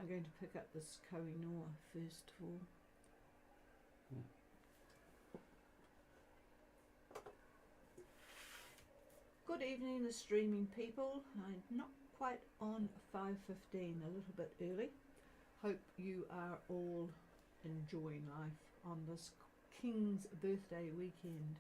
I'm going to pick up this Kohinoor first of all. Good evening, the streaming people. I'm not quite on 5:15, a little bit early. Hope you are all enjoying life on this King's birthday weekend.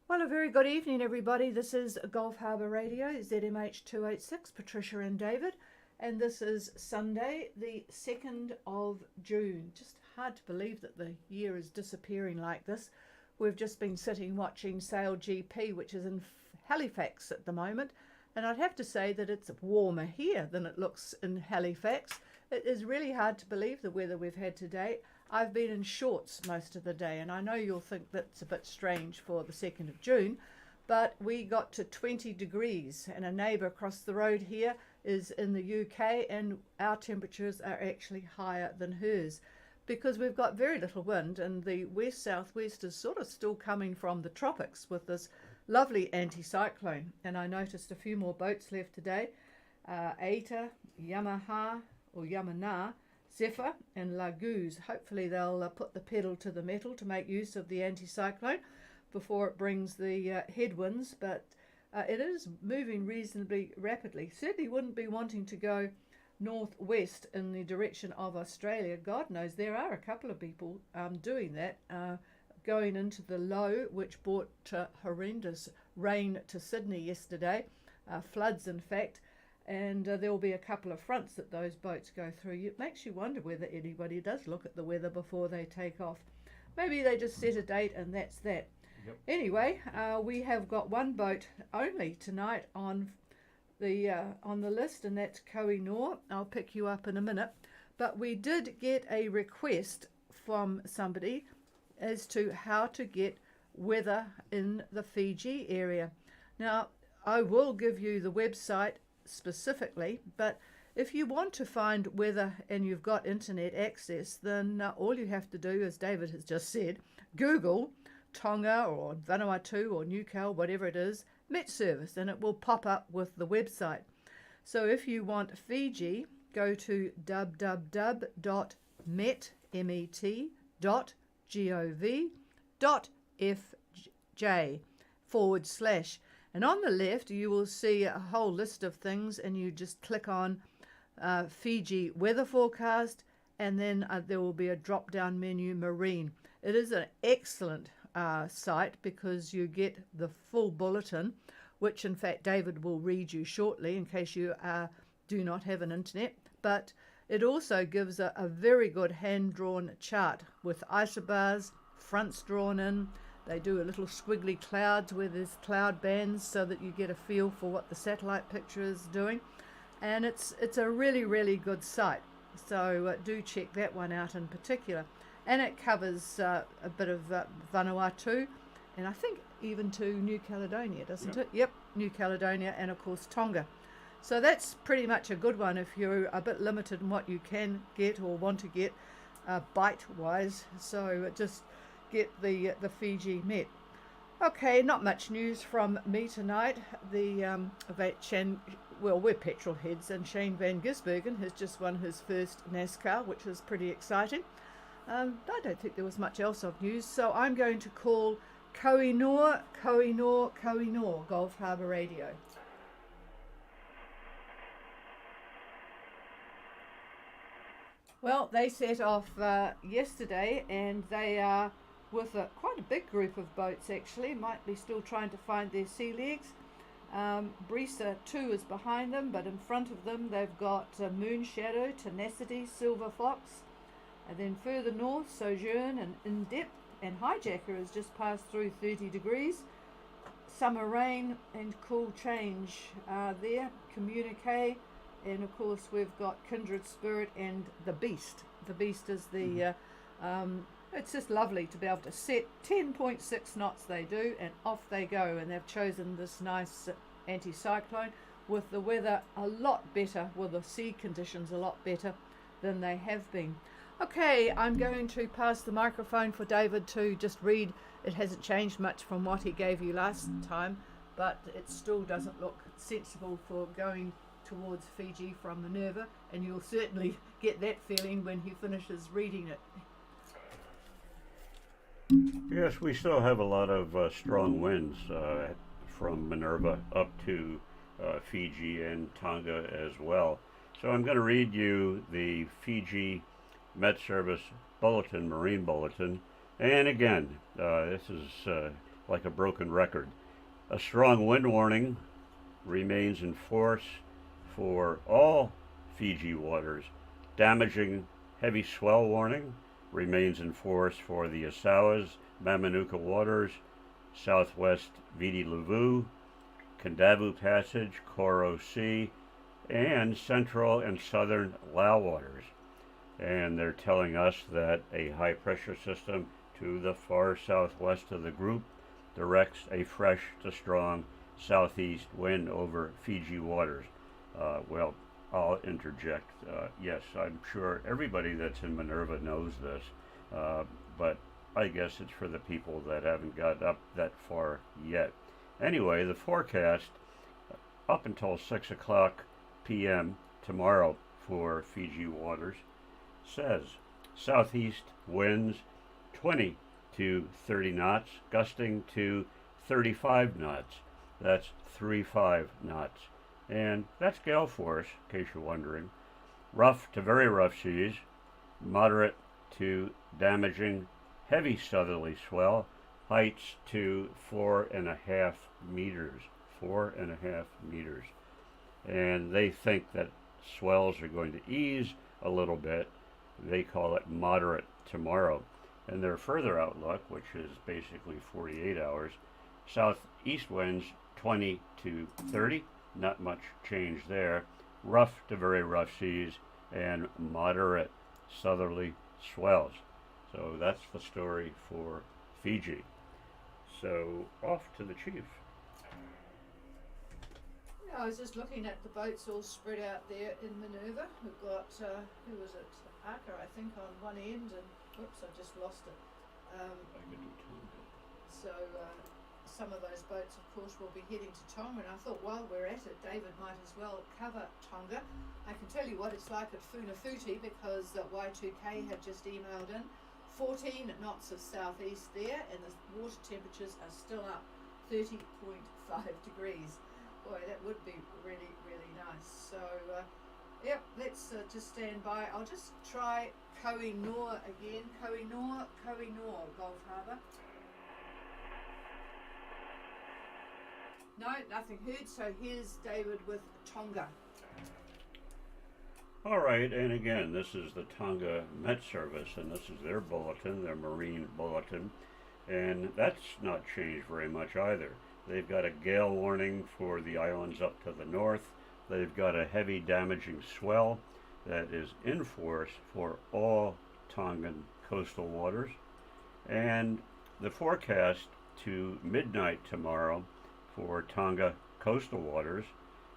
Well, a very good evening, everybody. This is Gulf Harbour Radio, ZMH 286, Patricia and David, and this is Sunday, the 2nd of June. Just hard to believe that the year is disappearing like this. We've just been sitting watching Sail GP, which is in Halifax at the moment, and I'd have to say that it's warmer here than it looks in Halifax. It is really hard to believe the weather we've had today. I've been in shorts most of the day, and I know you'll think that's a bit strange for the 2nd of June, but we got to 20 degrees, and a neighbour across the road here is in the UK, and our temperatures are actually higher than hers because we've got very little wind, and the west-southwest is sort of still coming from the tropics with this lovely anticyclone. And I noticed a few more boats left today. Aita, Yamana, Zephyr and Laguz. Hopefully they'll put the pedal to the metal to make use of the anticyclone before it brings the headwinds, but it is moving reasonably rapidly. Certainly wouldn't be wanting to go northwest in the direction of Australia. God knows there are a couple of people doing that, going into the low, which brought horrendous rain to Sydney yesterday, floods in fact, and there will be a couple of fronts that those boats go through. It makes you wonder whether anybody does look at the weather before they take off. Maybe they just set a date and that's that. Yep. Anyway, we have got one boat only tonight on the list, and that's Kohinoor. I'll pick you up in a minute, but we did get a request from somebody as to how to get weather in the Fiji area. Now, I will give you the website specifically, but if you want to find weather and you've got internet access, then all you have to do, as David has just said, Google Tonga or Vanuatu or Newcastle, whatever it is, Met Service, and it will pop up with the website. So if you want Fiji, go to www.met.gov.fj/, and on the left you will see a whole list of things, and you just click on Fiji weather forecast, and then there will be a drop down menu marine. It is an excellent site because you get the full bulletin, which in fact David will read you shortly in case you do not have an internet, but it also gives a very good hand-drawn chart with isobars, fronts drawn in. They do a little squiggly clouds where there's cloud bands so that you get a feel for what the satellite picture is doing, and it's a really, really good site, so do check that one out in particular. And it covers a bit of Vanuatu, and I think even to New Caledonia, doesn't it? Yep, New Caledonia, and of course Tonga. So that's pretty much a good one if you're a bit limited in what you can get or want to get bite-wise. So just get the Fiji Met. Okay, not much news from me tonight. We're petrol heads, and Shane Van Gisbergen has just won his first NASCAR, which is pretty exciting. I don't think there was much else of news, so I'm going to call Kohinoor, Gulf Harbour Radio. Well, they set off yesterday, and they are with quite a big group of boats actually, might be still trying to find their sea legs. Brisa 2 is behind them, but in front of them they've got Moon Shadow, Tenacity, Silver Fox, and then further north, Sojourn and In Depth, and Hijacker has just passed through 30 degrees. Summer Rain and Cool Change there, Communique, and of course we've got Kindred Spirit and The Beast. The Beast is the, it's just lovely to be able to set 10.6 knots they do, and off they go, and they've chosen this nice anticyclone with the weather a lot better, well the sea conditions a lot better than they have been. Okay, I'm going to pass the microphone for David to just read. It hasn't changed much from what he gave you last time, but it still doesn't look sensible for going towards Fiji from Minerva, and you'll certainly get that feeling when he finishes reading it. Yes, we still have a lot of strong winds from Minerva up to Fiji and Tonga as well. So I'm going to read you the Fiji Met Service Bulletin, Marine Bulletin. And again, this is like a broken record. A strong wind warning remains in force for all Fiji waters. Damaging heavy swell warning remains in force for the Asawas, Mamanuca waters, southwest Viti Levu, Kandavu Passage, Koro Sea, and central and southern Lao waters. And they're telling us that a high pressure system to the far southwest of the group directs a fresh to strong southeast wind over Fiji waters. Well, I'll interject. Yes, I'm sure everybody that's in Minerva knows this, but I guess it's for the people that haven't got up that far yet. Anyway, the forecast up until 6 o'clock p.m. tomorrow for Fiji waters says southeast winds 20 to 30 knots, gusting to 35 knots. That's 35 knots. And that's gale force, in case you're wondering. Rough to very rough seas, moderate to damaging heavy southerly swell, heights to 4.5 meters. 4.5 meters. And they think that swells are going to ease a little bit. They call it moderate tomorrow. And their further outlook, which is basically 48 hours, southeast winds 20 to 30, not much change there. Rough to very rough seas and moderate southerly swells. So that's the story for Fiji. So off to the chief. Yeah, I was just looking at the boats all spread out there in Minerva. We've got, who was it? Aka, I think, on one end, and whoops, I just lost it. So some of those boats, of course, will be heading to Tonga, and I thought while we're at it, David might as well cover Tonga. I can tell you what it's like at Funafuti because Y2K have just emailed in 14 knots of southeast there, and the water temperatures are still up 30.5 degrees. Boy, that would be really, really nice. So, yep, let's just stand by. I'll just try Koh-i-Noor again. Koh-i-Noor, Gulf Harbour. No, nothing heard. So here's David with Tonga. All right, and again, this is the Tonga Met Service, and this is their bulletin, their marine bulletin, and that's not changed very much either. They've got a gale warning for the islands up to the north. They've got a heavy damaging swell that is in force for all Tongan coastal waters. And the forecast to midnight tomorrow for Tonga coastal waters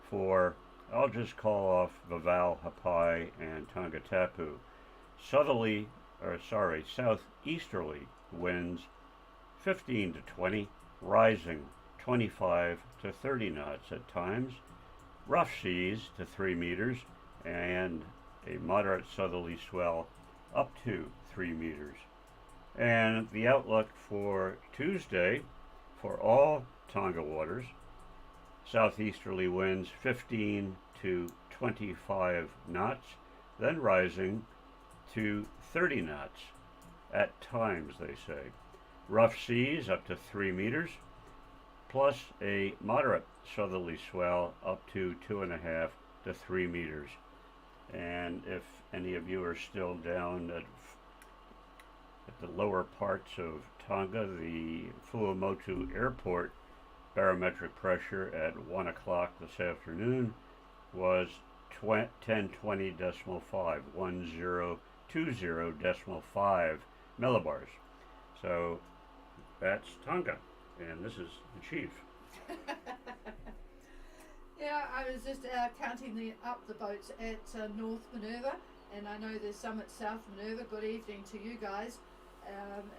for, I'll just call off Vavau, Hapai, and Tonga Tapu. Southeasterly winds 15 to 20, rising 25 to 30 knots at times, rough seas to 3 meters, and a moderate southerly swell up to 3 meters. And the outlook for Tuesday for all Tonga waters, southeasterly winds 15 to 25 knots, then rising to 30 knots at times, they say. Rough seas up to 3 meters, plus a moderate southerly swell up to 2.5 to 3 meters. And if any of you are still down at the lower parts of Tonga, the Fuamotu Airport barometric pressure at 1 o'clock this afternoon was 1020.5, 1020.5 millibars. So that's Tonga, and this is the chief. Yeah, I was just counting up the boats at North Minerva, and I know there's some at South Minerva. Good evening to you guys.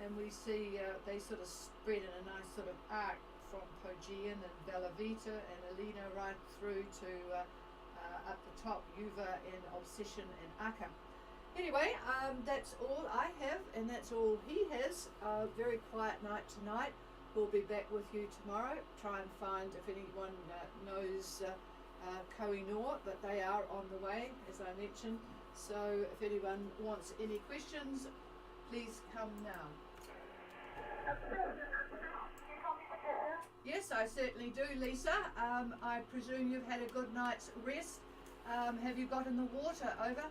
And we see they sort of spread in a nice sort of arc from Pogean and Bella Vita and Alina right through to up the top, Yuva and Obsession and Aka. Anyway, that's all I have, and that's all he has. Very quiet night tonight. We'll be back with you tomorrow. Try and find if anyone knows Kohinoor, but they are on the way, as I mentioned. So if anyone wants any questions, please come now. Yes, I certainly do, Lisa. I presume you've had a good night's rest. Have you got in the water? Over.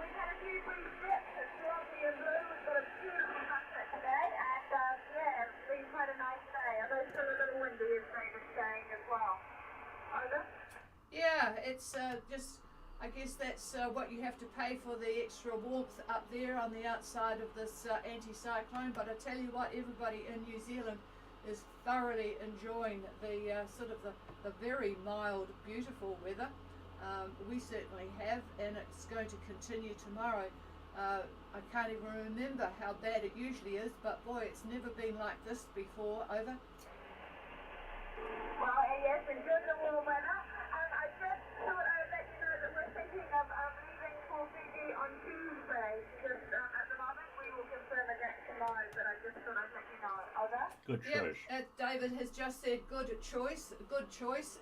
We've had a few brief trips. It's lovely and blue. We've got a beautiful sunset today, and yeah, it's been quite a nice day. Although still a little windy, as David's saying as well. Over. Yeah, it's just, I guess that's what you have to pay for the extra warmth up there on the outside of this anticyclone. But I tell you what, everybody in New Zealand is thoroughly enjoying the sort of the very mild, beautiful weather. We certainly have, and it's going to continue tomorrow. I can't even remember how bad it usually is, but boy, it's never been like this before. Over. Well, yes, enjoy the warm weather. I just thought I'd let you know that we're thinking of leaving for Fiji on Tuesday. Just at the moment, we will confirm again tomorrow, but I just thought I'd let you know. Over. Good Yep, choice. David has just said good choice,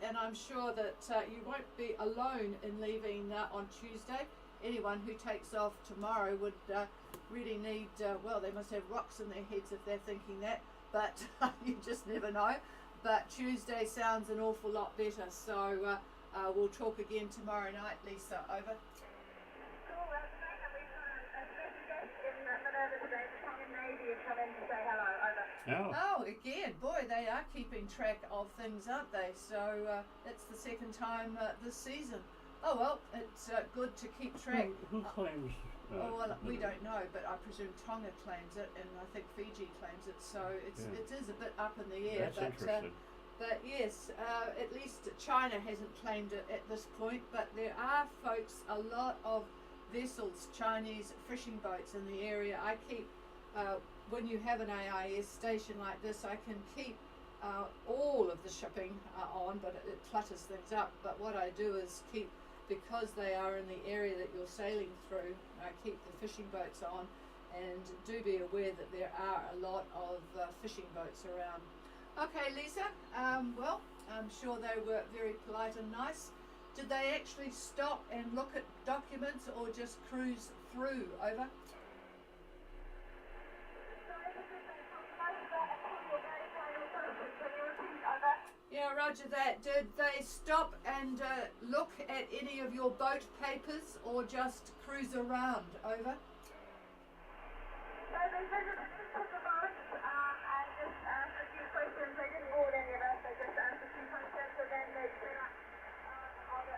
and I'm sure that you won't be alone in leaving on Tuesday. Anyone who takes off tomorrow would really need, well, they must have rocks in their heads if they're thinking that, but you just never know. But Tuesday sounds an awful lot better, so we'll talk again tomorrow night, Lisa. Over. Cool, that's great. And we've got a special guest in Minerva today, the Tongan Navy, has come in to say hello. Over. Yeah. Oh, again, boy, they are keeping track of things, aren't they? So it's the second time this season. Oh well, it's good to keep track. Who claims? Oh well, we don't know, but I presume Tonga claims it, and I think Fiji claims it. So it is a bit up in the air. That's interesting. But yes, at least China hasn't claimed it at this point. But there are, folks, a lot of vessels, Chinese fishing boats in the area. I keep when you have an AIS station like this, I can keep all of the shipping on, but it clutters things up. But what I do is keep, because they are in the area that you're sailing through, I keep the fishing boats on, and do be aware that there are a lot of fishing boats around. Okay, Lisa, well, I'm sure they were very polite and nice. Did they actually stop and look at documents or just cruise through? Over. Yeah, roger that. Did they stop and look at any of your boat papers or just cruise around? Over. So they visited each of the boats and just asked a few questions. They didn't board any of us, they just asked a few questions, and then they set up on the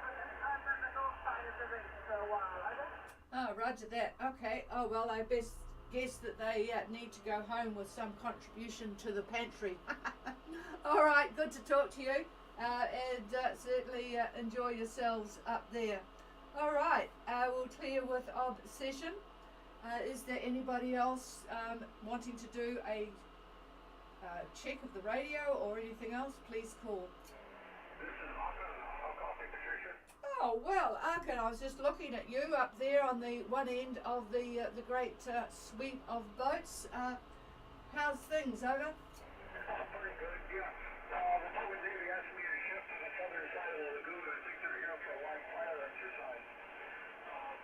north side of the reef for a while. Over. Oh, roger that. Okay. Oh, well, I best guess that they need to go home with some contribution to the pantry. All right, good to talk to you, and certainly enjoy yourselves up there. All right, we'll clear with Obsession. Is there anybody else wanting to do a check of the radio or anything else? Please call. This is Aka. How copy, Patricia? Oh, well, Arkin, I was just looking at you up there on the one end of the great sweep of boats. How's things? Over? Pretty good, yeah. The Tongan Navy asked me to shift to the southern side of the lagoon. I think they're here for a live fire exercise. Yeah.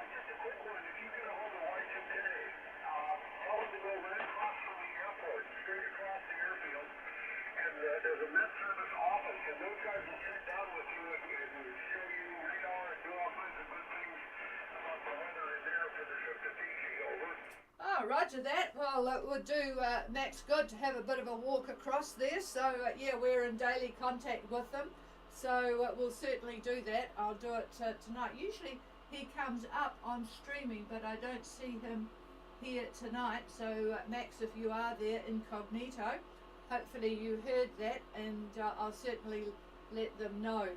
Just a quick one. If you get a hold of Y2K, tell them to go right across from the airport, straight across the airfield. And there's a Met Service office, and those guys will sit down with you and show you radar and do all kinds of good things about the weather in there for the trip to Fiji. Over. Oh, roger that. Well, it would do Max good to have a bit of a walk across there. So, yeah, we're in daily contact with them. So we'll certainly do that. I'll do it tonight. Usually he comes up on streaming, but I don't see him here tonight. So, Max, if you are there incognito, hopefully you heard that, and I'll certainly let them know.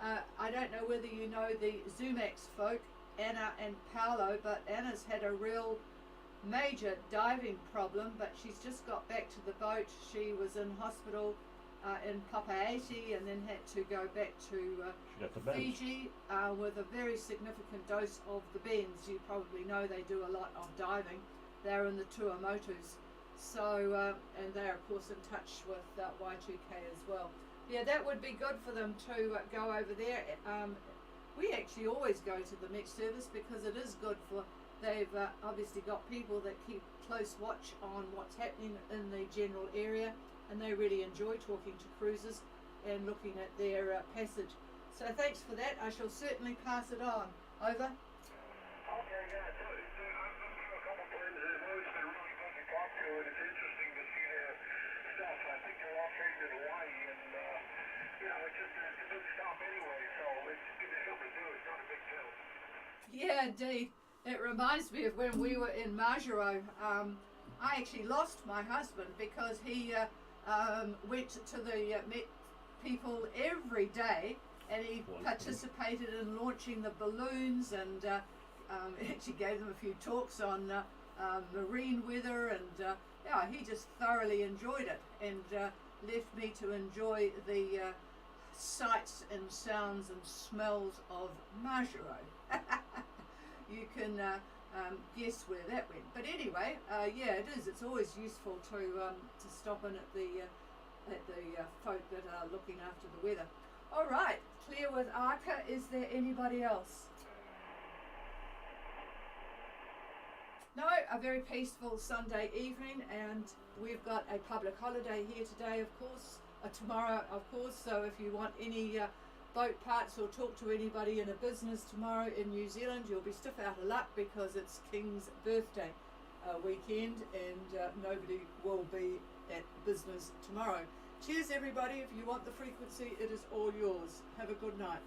I don't know whether you know the Zumax folk, Anna and Paolo, but Anna's had a real major diving problem, but she's just got back to the boat. She was in hospital in Papeete, and then had to go back to She got the bends. Fiji with a very significant dose of the bends. You probably know they do a lot of diving. They're in the Tuamotus. So, and they're of course in touch with Y2K as well. Yeah, that would be good for them to go over there. We actually always go to the Met service because it is good for, they've obviously got people that keep close watch on what's happening in the general area, and they really enjoy talking to cruisers and looking at their passage. So thanks for that. I shall certainly pass it on. Over. Okay, yeah, so I've got a couple friends that have always been really good to talk to, and it's interesting to see their stuff. I think they're all trained in Hawaii, and you know, it's just it's a big stop anyway, so it's gives you something to do. It's not a big town. Yeah, indeed. It reminds me of when we were in Majuro. I actually lost my husband because he went to the Met people every day, and he participated in launching the balloons, and actually gave them a few talks on marine weather, and yeah, he just thoroughly enjoyed it, and left me to enjoy the sights and sounds and smells of Majuro. You can guess where that went. But anyway, yeah, it is. It's always useful to stop in at the folk that are looking after the weather. All right, clear with Arca. Is there anybody else? No, a very peaceful Sunday evening, and we've got a public holiday here today, of course, tomorrow, of course. So if you want any boat parts or talk to anybody in a business tomorrow in New Zealand, you'll be stiff out of luck because it's King's birthday weekend, and nobody will be at business tomorrow. Cheers everybody. If you want the frequency, it is all yours. Have a good night.